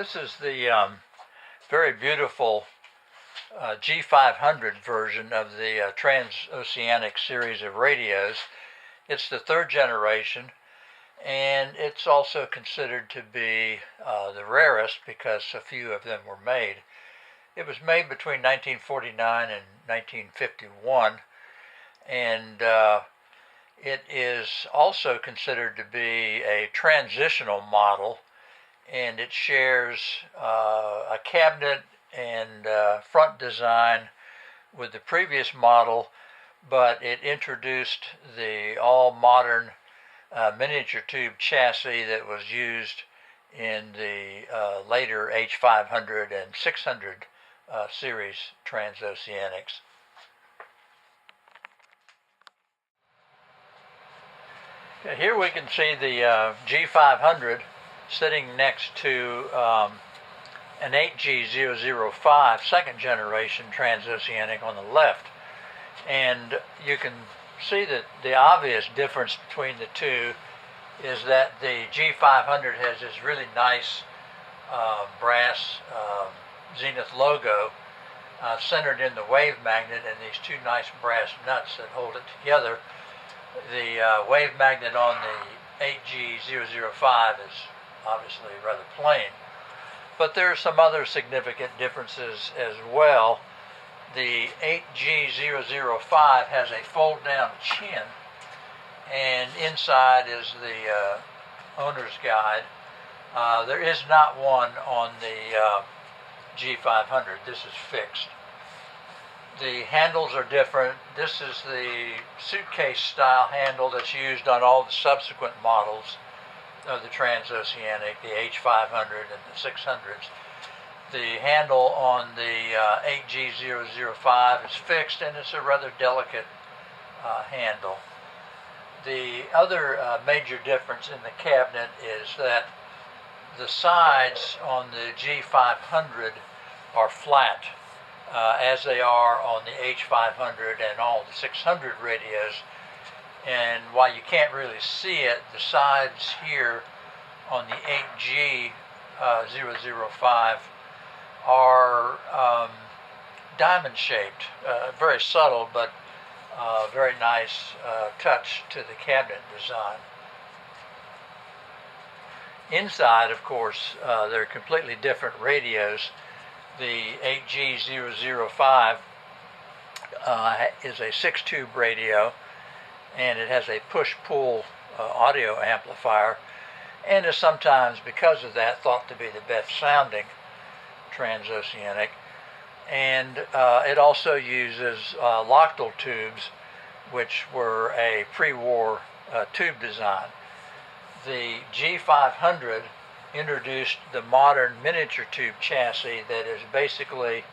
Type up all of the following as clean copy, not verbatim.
This is the very beautiful G-500 version of the Trans-Oceanic series of radios. It's the third generation, and it's also considered to be the rarest because a few of them were made. It was made between 1949 and 1951, and it is also considered to be a transitional model, and it shares a cabinet and front design with the previous model, but it introduced the all-modern miniature tube chassis that was used in the later H500 and 600 series transoceanics. Okay, here we can see the G500 sitting next to an 8G005 second generation transoceanic on the left, and you can see that the obvious difference between the two is that the G500 has this really nice brass Zenith logo centered in the wave magnet, and these two nice brass nuts that hold it together. The wave magnet on the 8G005 is obviously rather plain, but there are some other significant differences as well. The 8G005 has a fold-down chin, and inside is the owner's guide. There is not one on the G500. This is fixed. The handles are different. This is the suitcase style handle that's used on all the subsequent models of the Transoceanic, the H500 and the 600s. The handle on the 8G005 is fixed, and it's a rather delicate handle. The other major difference in the cabinet is that the sides on the G500 are flat, as they are on the H500 and all the 600 radios. And while you can't really see it, the sides here on the 8G005 are diamond shaped, very subtle, but very nice touch to the cabinet design. Inside, of course, they're completely different radios. The 8G005 is a 6-tube radio, and it has a push-pull audio amplifier, and is sometimes, because of that, thought to be the best sounding transoceanic. And it also uses Lochtel tubes, which were a pre-war tube design. The G500 introduced the modern miniature tube chassis that is basically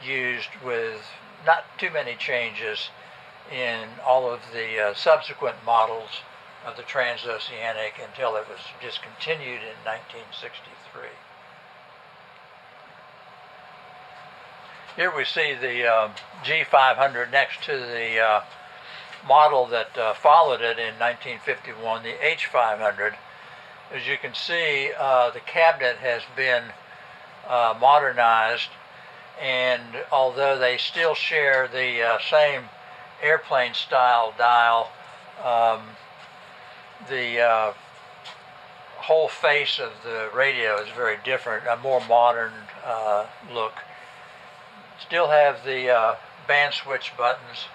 used with not too many changes in all of the subsequent models of the Transoceanic until it was discontinued in 1963. Here we see the G500 next to the model that followed it in 1951, the H500. As you can see, the cabinet has been modernized, and although they still share the same airplane style dial, the whole face of the radio is very different, a more modern look. Still have the band switch buttons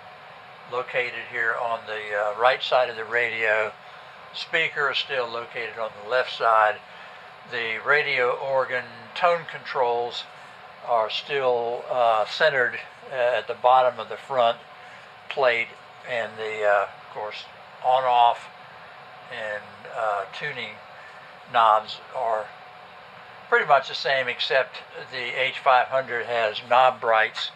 located here on the right side of the radio. Speaker is still located on the left side. The radio organ tone controls are still centered at the bottom of the front plate, and the of course on-off and tuning knobs are pretty much the same, except the H500 has knob brights,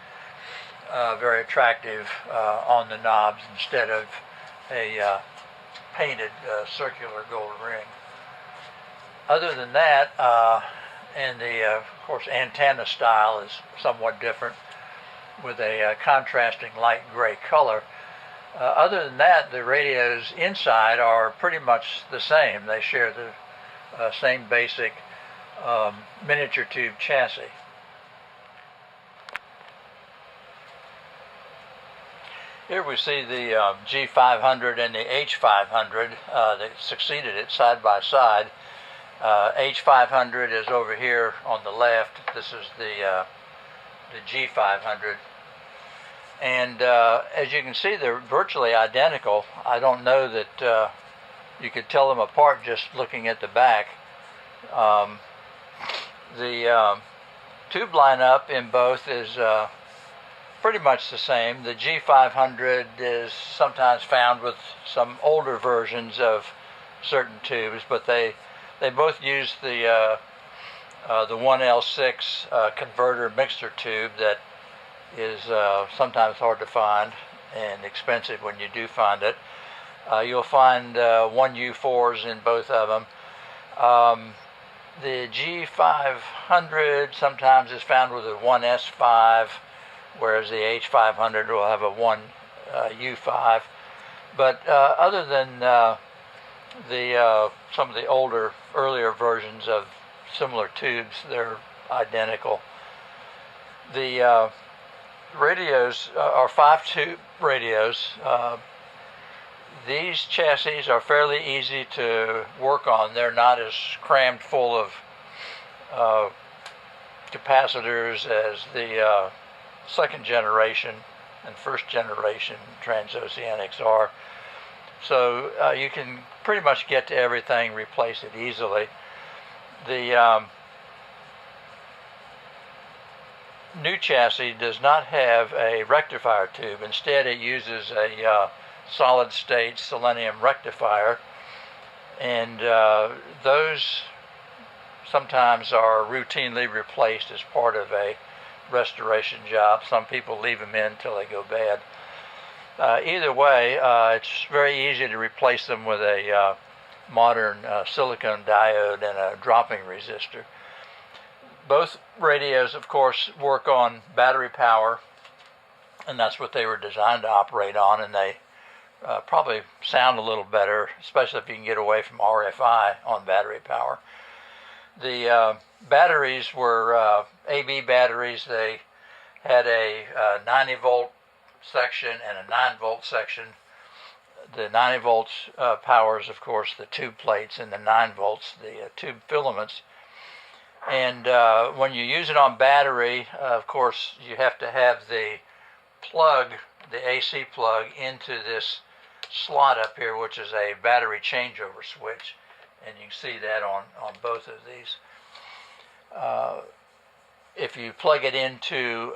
very attractive on the knobs, instead of a painted circular gold ring. Other than that, and the of course antenna style is somewhat different with a contrasting light gray color. Other than that, the radios inside are pretty much the same. They share the same basic miniature tube chassis. Here we see the G500 and the H500 that succeeded it side by side. H500 is over here on the left. This is the G500. And as you can see, they're virtually identical. I don't know that you could tell them apart just looking at the back. The tube lineup in both is pretty much the same. The G500 is sometimes found with some older versions of certain tubes, but they both use the 1L6 converter mixer tube that is sometimes hard to find and expensive when you do find it. You'll find 1U4s in both of them. The G500 sometimes is found with a 1S5, whereas the H500 will have a 1U5. But other than some of the earlier versions of similar tubes, they're identical. The radios are 5-tube radios. These chassis are fairly easy to work on. They're not as crammed full of capacitors as the second generation and first generation transoceanics are. So you can pretty much get to everything, replace it easily. The new chassis does not have a rectifier tube. Instead, it uses a solid state selenium rectifier, and those sometimes are routinely replaced as part of a restoration job. Some people leave them in until they go bad. Either way, it's very easy to replace them with a modern silicone diode and a dropping resistor. Both radios, of course, work on battery power, and that's what they were designed to operate on, and they probably sound a little better, especially if you can get away from RFI on battery power. The batteries were AB batteries. They had a 90 volt section and a 9 volt section. The 90 volts powers, of course, the tube plates, and the 9 volts, the tube filaments. And when you use it on battery, of course, you have to have the plug, the AC plug, into this slot up here, which is a battery changeover switch. And you can see that on both of these. If you plug it into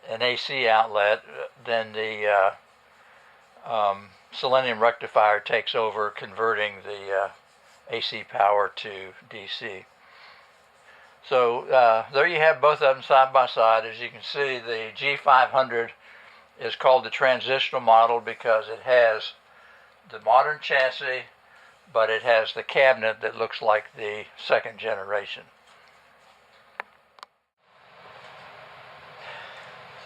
an AC outlet, then the selenium rectifier takes over, converting the AC power to DC. So there you have both of them side by side. As you can see, the G500 is called the Transitional model because it has the modern chassis, but it has the cabinet that looks like the second generation.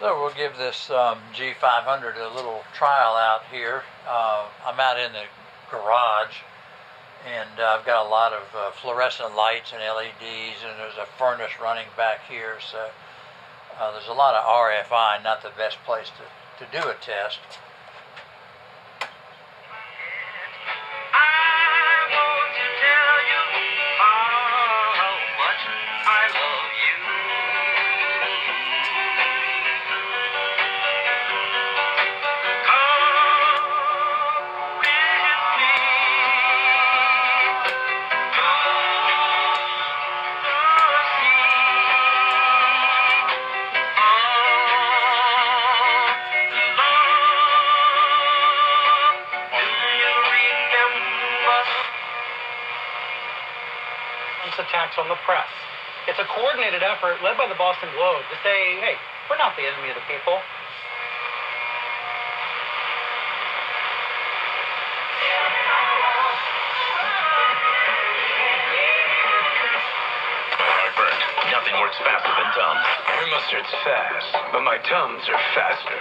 So we'll give this G500 a little trial out here. I'm out in the garage, and I've got a lot of fluorescent lights and LEDs, and there's a furnace running back here, so there's a lot of RFI, not the best place to do a test. Attacks on the press. It's a coordinated effort led by the Boston Globe to say, hey, we're not the enemy of the people. Bert, nothing works faster than Tums. Your mustard's fast, but my Tums are faster.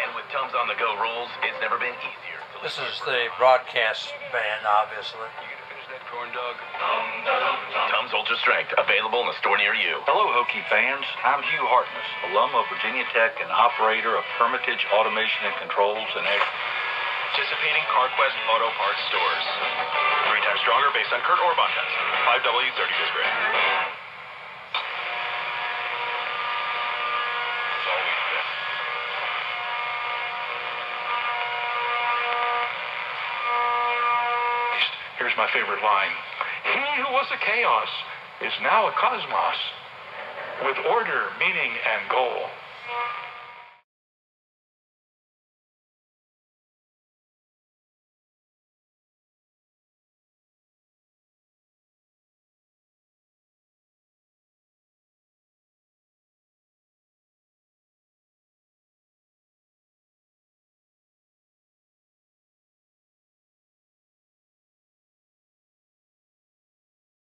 And with Tums on-the-go rules, it's never been easier. This is the broadcast band, obviously. You gonna finish that corn dog. Tums Ultra Strength, available in a store near you. Hello, Hokie fans. I'm Hugh Hartness, alum of Virginia Tech and operator of Hermitage Automation and Controls and Participating CarQuest Auto Parts stores. 3 times stronger based on Kurt Orban test. 5W 30 disc brake. Here's my favorite line. He who was a chaos is now a cosmos with order, meaning, and goal.